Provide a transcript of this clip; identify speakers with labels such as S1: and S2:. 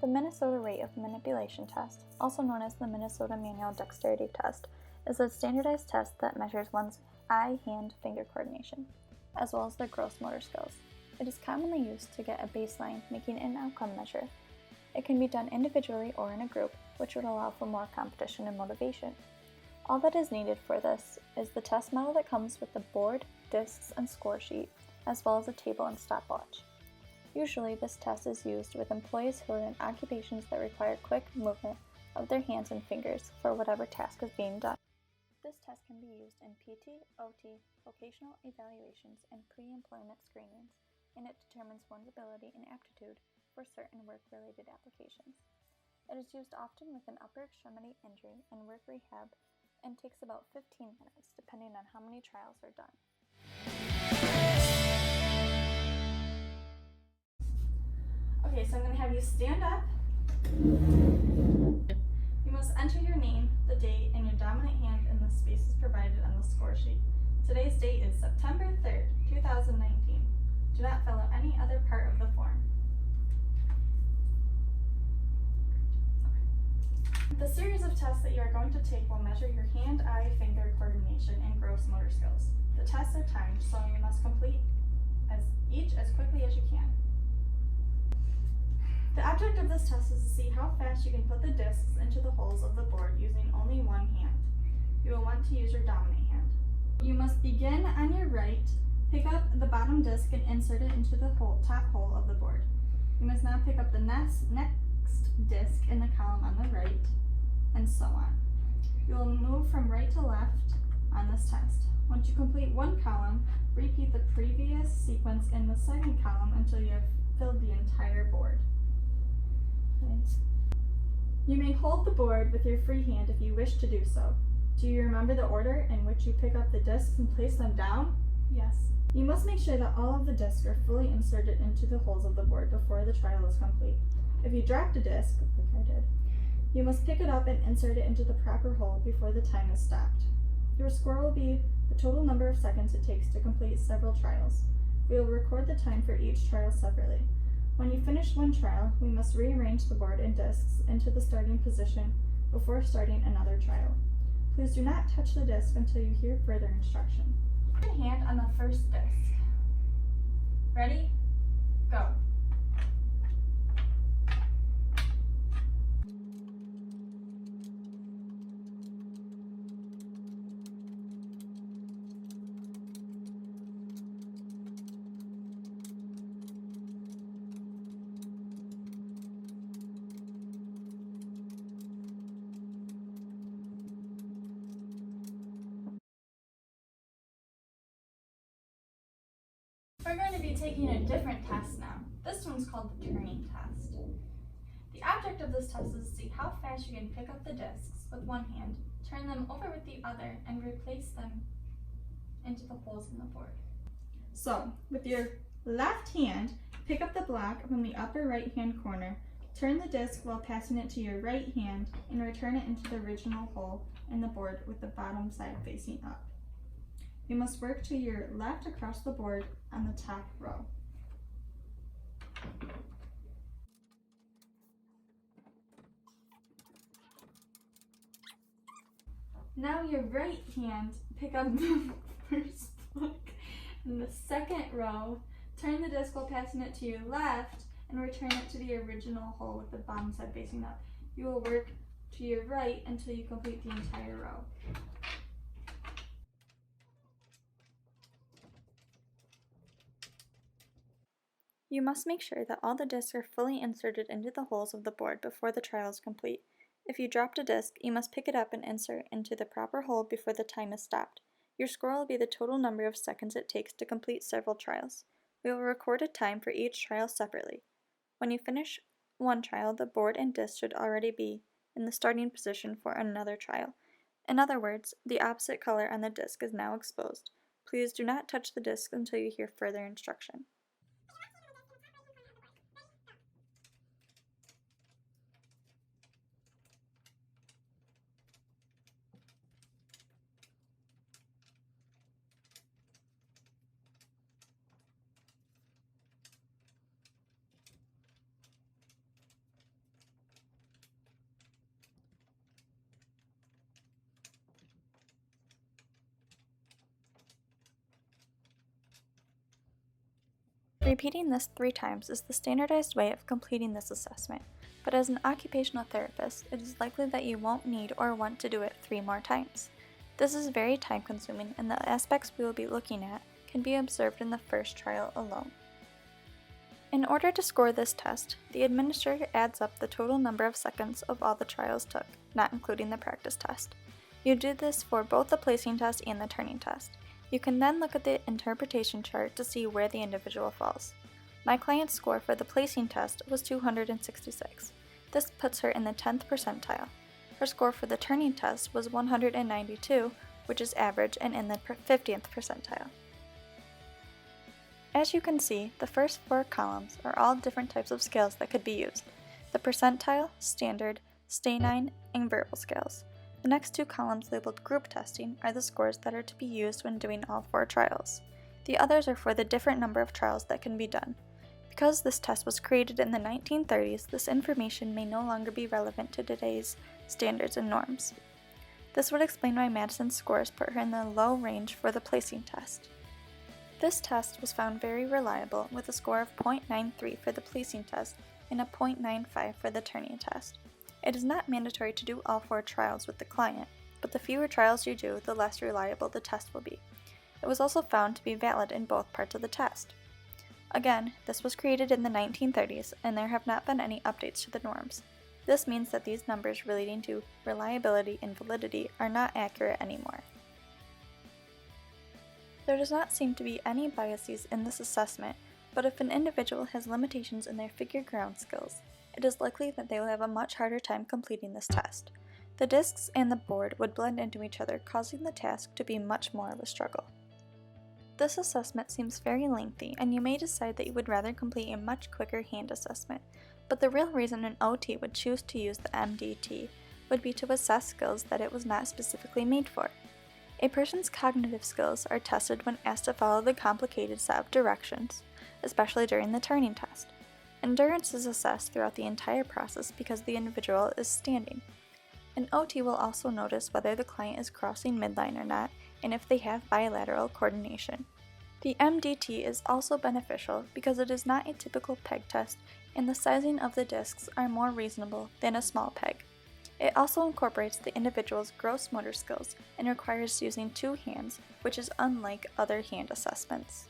S1: The Minnesota Rate of Manipulation Test, also known as the Minnesota Manual Dexterity Test, is a standardized test that measures one's eye-hand-finger coordination, as well as their gross motor skills. It is commonly used to get a baseline, making an outcome measure. It can be done individually or in a group, which would allow for more competition and motivation. All that is needed for this is the test model that comes with the board, discs, and score sheet, as well as a table and stopwatch. Usually, this test is used with employees who are in occupations that require quick movement of their hands and fingers for whatever task is being done. This test can be used in PT, OT, vocational evaluations, and pre-employment screenings, and it determines one's ability and aptitude for certain work-related applications. It is used often with an upper extremity injury and work rehab and takes about 15 minutes, depending on how many trials are done. Okay, so I'm going to have you stand up. You must enter your name, the date, and your dominant hand in the spaces provided on the score sheet. Today's date is September 3rd, 2019. Do not fill out any other part of the form. Okay. The series of tests that you are going to take will measure your hand-eye-finger coordination and gross motor skills. The tests are timed, so you must complete each as quickly as you can. The object of this test is to see how fast you can put the discs into the holes of the board using only one hand. You will want to use your dominant hand. You must begin on your right, pick up the bottom disc and insert it into the top hole of the board. You must now pick up the next disc in the column on the right, and so on. You will move from right to left on this test. Once you complete one column, repeat the previous sequence in the second column until you have filled the entire board. You may hold the board with your free hand if you wish to do so. Do you remember the order in which you pick up the discs and place them down? Yes. You must make sure that all of the discs are fully inserted into the holes of the board before the trial is complete. If you dropped a disc, like I did, you must pick it up and insert it into the proper hole before the time is stopped. Your score will be the total number of seconds it takes to complete several trials. We will record the time for each trial separately. When you finish one trial, we must rearrange the board and discs into the starting position before starting another trial. Please do not touch the disc until you hear further instruction. Put your hand on the first disc. Ready? Go. We're going to be taking a different test now. This one's called the turning test. The object of this test is to see how fast you can pick up the discs with one hand, turn them over with the other, and replace them into the holes in the board. So, with your left hand, pick up the block from the upper right-hand corner, turn the disc while passing it to your right hand, and return it into the original hole in the board with the bottom side facing up. You must work to your left across the board on the top row. Now your right hand, pick up the first block in the second row, turn the disc while passing it to your left, and return it to the original hole with the bottom side facing up. You will work to your right until you complete the entire row. You must make sure that all the discs are fully inserted into the holes of the board before the trial is complete. If you dropped a disc, you must pick it up and insert into the proper hole before the time is stopped. Your score will be the total number of seconds it takes to complete several trials. We will record a time for each trial separately. When you finish one trial, the board and disc should already be in the starting position for another trial. In other words, the opposite color on the disc is now exposed. Please do not touch the disc until you hear further instruction. Repeating this 3 times is the standardized way of completing this assessment, but as an occupational therapist, it is likely that you won't need or want to do it 3 more times. This is very time consuming, and the aspects we will be looking at can be observed in the first trial alone. In order to score this test, the administrator adds up the total number of seconds of all the trials took, not including the practice test. You do this for both the placing test and the turning test. You can then look at the interpretation chart to see where the individual falls. My client's score for the placing test was 266. This puts her in the 10th percentile. Her score for the turning test was 192, which is average and in the 50th percentile. As you can see, the first 4 columns are all different types of scales that could be used: the percentile, standard, stanine, and verbal scales. The next 2 columns labeled group testing are the scores that are to be used when doing all 4 trials. The others are for the different number of trials that can be done. Because this test was created in the 1930s, this information may no longer be relevant to today's standards and norms. This would explain why Madison's scores put her in the low range for the placing test. This test was found very reliable with a score of 0.93 for the placing test and a 0.95 for the turning test. It is not mandatory to do all 4 trials with the client, but the fewer trials you do, the less reliable the test will be. It was also found to be valid in both parts of the test. Again, this was created in the 1930s, and there have not been any updates to the norms. This means that these numbers relating to reliability and validity are not accurate anymore. There does not seem to be any biases in this assessment, but if an individual has limitations in their figure ground skills, it is likely that they will have a much harder time completing this test. The discs and the board would blend into each other, causing the task to be much more of a struggle. This assessment seems very lengthy, and you may decide that you would rather complete a much quicker hand assessment, but the real reason an OT would choose to use the MDT would be to assess skills that it was not specifically made for. A person's cognitive skills are tested when asked to follow the complicated set of directions, especially during the turning test. Endurance is assessed throughout the entire process because the individual is standing. An OT will also notice whether the client is crossing midline or not, and if they have bilateral coordination. The MDT is also beneficial because it is not a typical peg test, and the sizing of the discs are more reasonable than a small peg. It also incorporates the individual's gross motor skills and requires using 2 hands, which is unlike other hand assessments.